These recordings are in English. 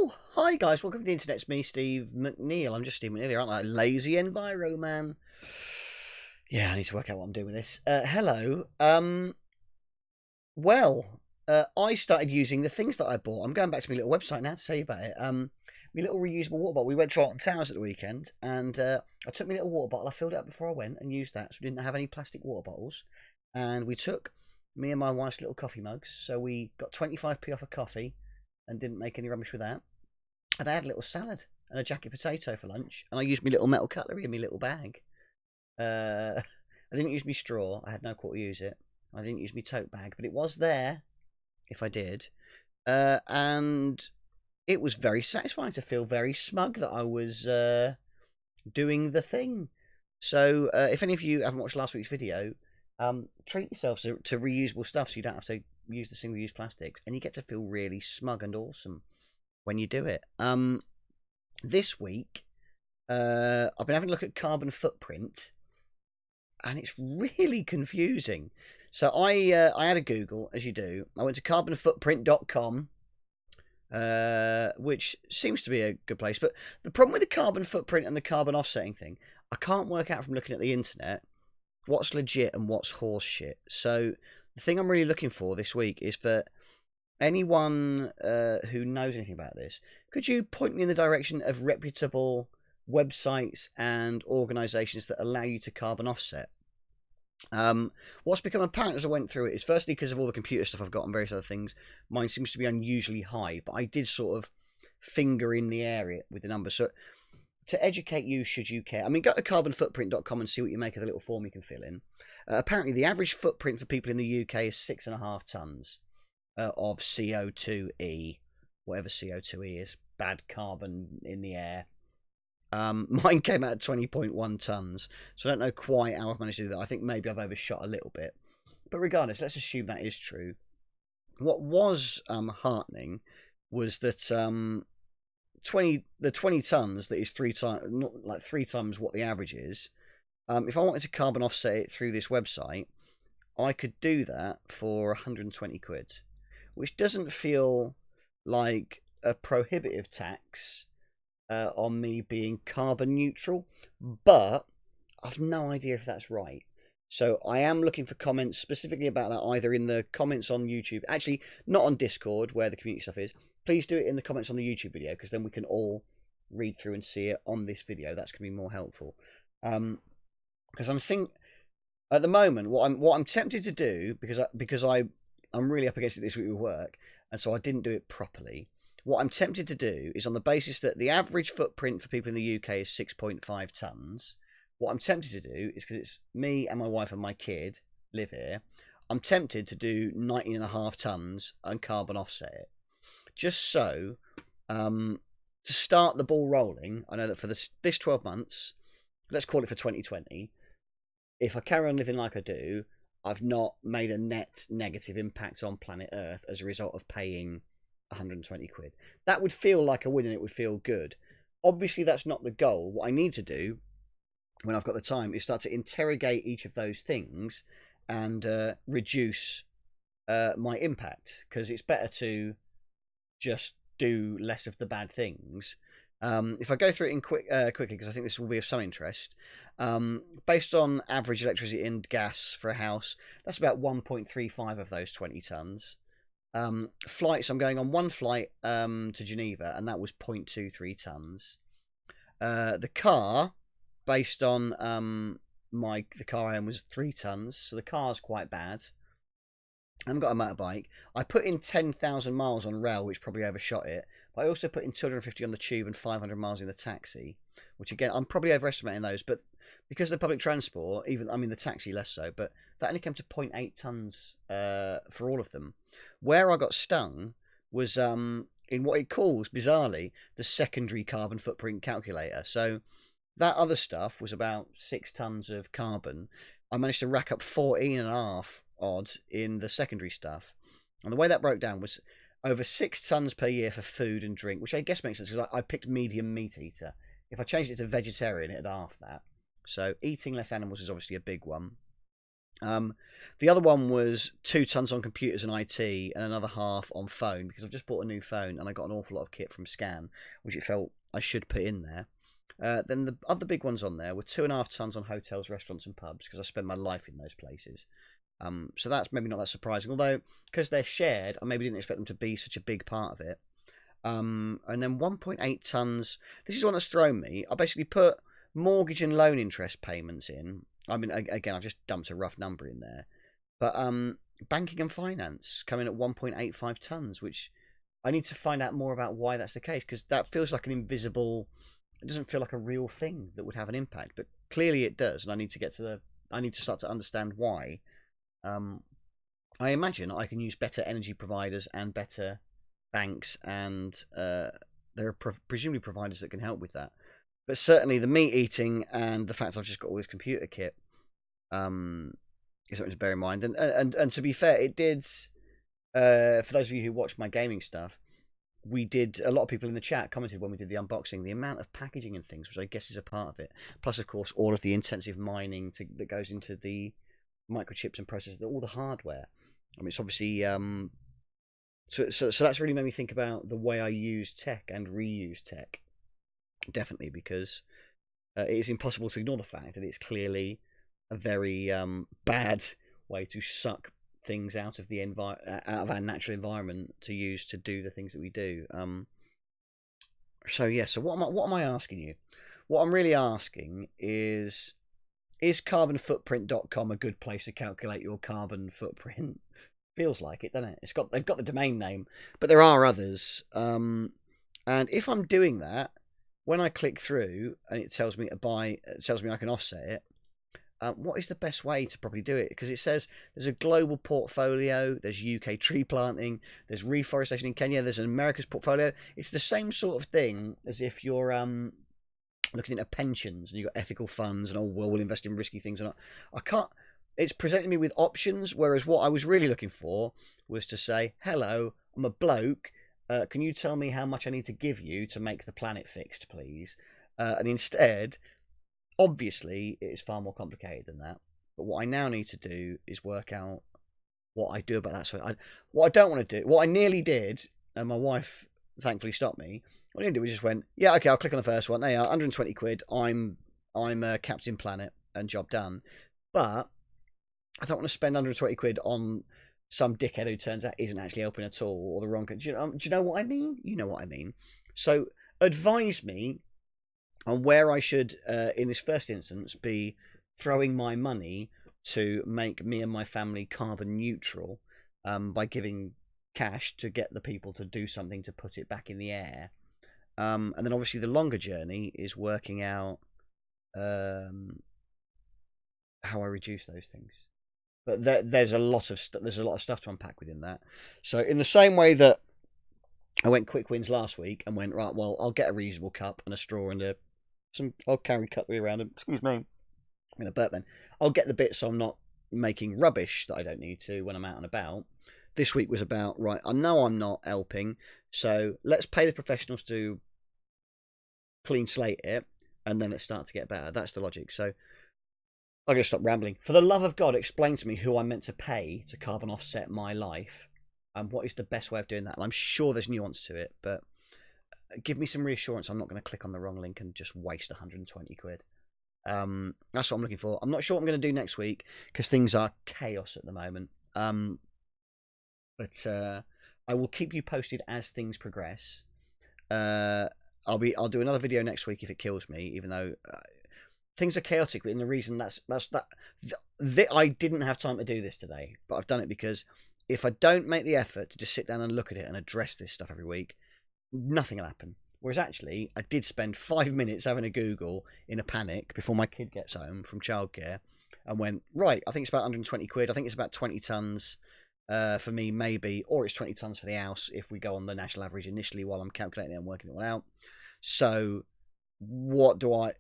Oh, hi guys, welcome to the internet. It's me, Steve McNeil. I'm just Steve McNeil, aren't I? Lazy Enviro Man. Yeah, I need to work out what I'm doing with this. Hello. Well, I started using the things that I bought. I'm going back to my little website now to tell you about it. My little reusable water bottle. We went to Alton Towers at the weekend, and I took my little water bottle. I filled it up before I went and used that, so we didn't have any plastic water bottles. And we took me and my wife's little coffee mugs, so we got 25p off a coffee and didn't make any rubbish with that. And I had a little salad and a jacket potato for lunch, and I used my little metal cutlery in my little bag. I didn't use my straw. I had no call to use it. I didn't use my tote bag, but it was there if I did. And it was very satisfying to feel very smug that I was doing the thing. So if any of you haven't watched last week's video, treat yourselves to reusable stuff so you don't have to use the single-use plastics, and you get to feel really smug and awesome when you do it. This week, I've been having a look at carbon footprint, and it's really confusing. So I had a Google, as you do. I went to carbonfootprint.com, which seems to be a good place. But the problem with the carbon footprint and the carbon offsetting thing, I can't work out from looking at the internet what's legit and what's horse shit. So the thing I'm really looking for this week is for anyone who knows anything about this, could you point me in the direction of reputable websites and organisations that allow you to carbon offset? What's become apparent as I went through it is, firstly, because of all the computer stuff I've got and various other things, mine seems to be unusually high, but I did sort of finger in the area with the numbers. So to educate you, should you care, I mean, go to carbonfootprint.com and see what you make of the little form you can fill in. Apparently, the average footprint for people in the UK is 6.5 tonnes of CO2e, whatever CO2e is, bad carbon in the air. Mine came out at 20.1 tonnes, so I don't know quite how I've managed to do that. I think maybe I've overshot a little bit. But regardless, let's assume that is true. What was heartening was that the 20 tonnes, that is three times what the average is. If I wanted to carbon offset it through this website, I could do that for 120 quid, which doesn't feel like a prohibitive tax on me being carbon neutral, but I've no idea if that's right. So I am looking for comments specifically about that, either in the comments on YouTube, actually not on Discord where the community stuff is. Please do it in the comments on the YouTube video, because then we can all read through and see it on this video. That's going to be more helpful. Because at the moment, what I'm tempted to do, because I'm really up against it this week with work, and so I didn't do it properly. What I'm tempted to do is, on the basis that the average footprint for people in the UK is 6.5 tonnes, what I'm tempted to do is, because it's me and my wife and my kid live here, I'm tempted to do 19.5 tonnes and carbon offset it. Just so, to start the ball rolling, I know that for this 12 months, let's call it for 2020, if I carry on living like I do, I've not made a net negative impact on planet Earth as a result of paying 120 quid. That would feel like a win, and it would feel good. Obviously, that's not the goal. What I need to do when I've got the time is start to interrogate each of those things and reduce my impact, because it's better to just do less of the bad things. If I go through it in quickly, because I think this will be of some interest, based on average electricity and gas for a house, that's about 1.35 of those 20 tonnes. Flights, I'm going on one flight to Geneva, and that was 0.23 tonnes. The car, based on the car I own, was 3 tonnes, so the car's quite bad. I haven't got a motorbike. I put in 10,000 miles on rail, which probably overshot it, but I also put in 250 on the tube and 500 miles in the taxi, which again, I'm probably overestimating those, but because of the public transport, the taxi less so, but that only came to 0.8 tonnes for all of them. Where I got stung was in what it calls, bizarrely, the secondary carbon footprint calculator. So that other stuff was about 6 tonnes of carbon. I managed to rack up 14.5 odd in the secondary stuff. And the way that broke down was over 6 tonnes per year for food and drink, which I guess makes sense, because I picked medium meat eater. If I changed it to vegetarian, it'd half that. So eating less animals is obviously a big one. The other one was 2 tons on computers and IT, and another half on phone, because I've just bought a new phone and I got an awful lot of kit from Scan, which it felt I should put in there. Then the other big ones on there were 2.5 tons on hotels, restaurants, and pubs, because I spend my life in those places. So that's maybe not that surprising, although because they're shared, I maybe didn't expect them to be such a big part of it. And then 1.8 tons. This is one that's thrown me. I basically put mortgage and loan interest payments in. I mean, again, I've just dumped a rough number in there. But banking and finance coming at 1.85 tons, which I need to find out more about why that's the case, because that feels like an invisible. It doesn't feel like a real thing that would have an impact, but clearly it does, and I need to start to understand why. I imagine I can use better energy providers and better banks, and there are presumably providers that can help with that. But certainly the meat eating and the fact I've just got all this computer kit is something to bear in mind. And to be fair, it did. For those of you who watch my gaming stuff, we did. A lot of people in the chat commented when we did the unboxing, the amount of packaging and things, which I guess is a part of it. Plus, of course, all of the intensive mining that goes into the microchips and processors, all the hardware. I mean, it's obviously. So that's really made me think about the way I use tech and reuse tech. Definitely, because it is impossible to ignore the fact that it's clearly a very bad way to suck things out of out of our natural environment to use to do the things that we do. So what am I asking you? What I'm really asking is carbonfootprint.com a good place to calculate your carbon footprint? Feels like it, doesn't it? They've got the domain name, but there are others. And if I'm doing that, when I click through and it tells me I can offset it. What is the best way to probably do it? Because it says there's a global portfolio, there's UK tree planting, there's reforestation in Kenya, there's an America's portfolio. It's the same sort of thing as if you're looking into pensions and you've got ethical funds and we'll invest in risky things. And I can't. It's presenting me with options, whereas what I was really looking for was to say, hello, I'm a bloke. Can you tell me how much I need to give you to make the planet fixed, please? And instead, obviously, it is far more complicated than that. But what I now need to do is work out what I do about that. So what I don't want to do, what I nearly did, and my wife thankfully stopped me. What I didn't do was just went, yeah, okay, I'll click on the first one. There you are, 120 quid. I'm Captain Planet and job done. But I don't want to spend 120 quid on some dickhead who turns out isn't actually helping at all, or the wrong. Do you know what I mean? You know what I mean. So advise me on where I should, in this first instance, be throwing my money to make me and my family carbon neutral by giving cash to get the people to do something to put it back in the air. And then obviously the longer journey is working out how I reduce those things. But there's a lot of stuff to unpack within that. So in the same way that I went quick wins last week and went, right, well, I'll get a reusable cup and a straw and I'll carry cutlery around. Excuse me, I'm going to burp then. I'll get the bits so I'm not making rubbish that I don't need to when I'm out and about. This week was about, right, I know I'm not helping, so let's pay the professionals to clean slate it, and then let's start to get better. That's the logic. So I'm going to stop rambling. For the love of God, explain to me who I'm meant to pay to carbon offset my life, and what is the best way of doing that. And I'm sure there's nuance to it, but give me some reassurance I'm not going to click on the wrong link and just waste 120 quid. That's what I'm looking for. I'm not sure what I'm going to do next week because things are chaos at the moment. But I will keep you posted as things progress. I'll do another video next week if it kills me, even though things are chaotic. But in the reason I didn't have time to do this today, but I've done it because if I don't make the effort to just sit down and look at it and address this stuff every week, nothing will happen. Whereas actually, I did spend 5 minutes having a Google in a panic before my kid gets home from childcare and went, right, I think it's about 120 quid. I think it's about 20 tonnes for me, maybe, or it's 20 tonnes for the house if we go on the national average initially while I'm calculating it and working it all out. So what do I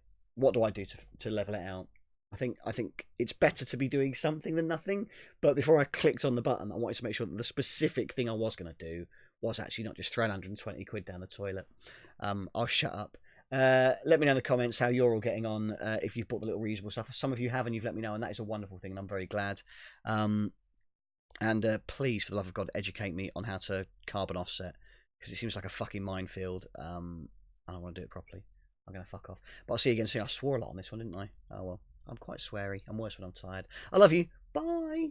do to level it out? I think it's better to be doing something than nothing. But before I clicked on the button, I wanted to make sure that the specific thing I was going to do was actually not just throwing 120 quid down the toilet. I'll shut up Let me know in the comments how you're all getting on, if you've bought the little reusable stuff. Some of you have, and you've let me know, and that is a wonderful thing, and I'm very glad. And please, for the love of God, educate me on how to carbon offset, because it seems like a fucking minefield, and I want to do it properly. I'm going to fuck off. But I'll see you again soon. I swore a lot on this one, didn't I? Oh well. I'm quite sweary. I'm worse when I'm tired. I love you. Bye.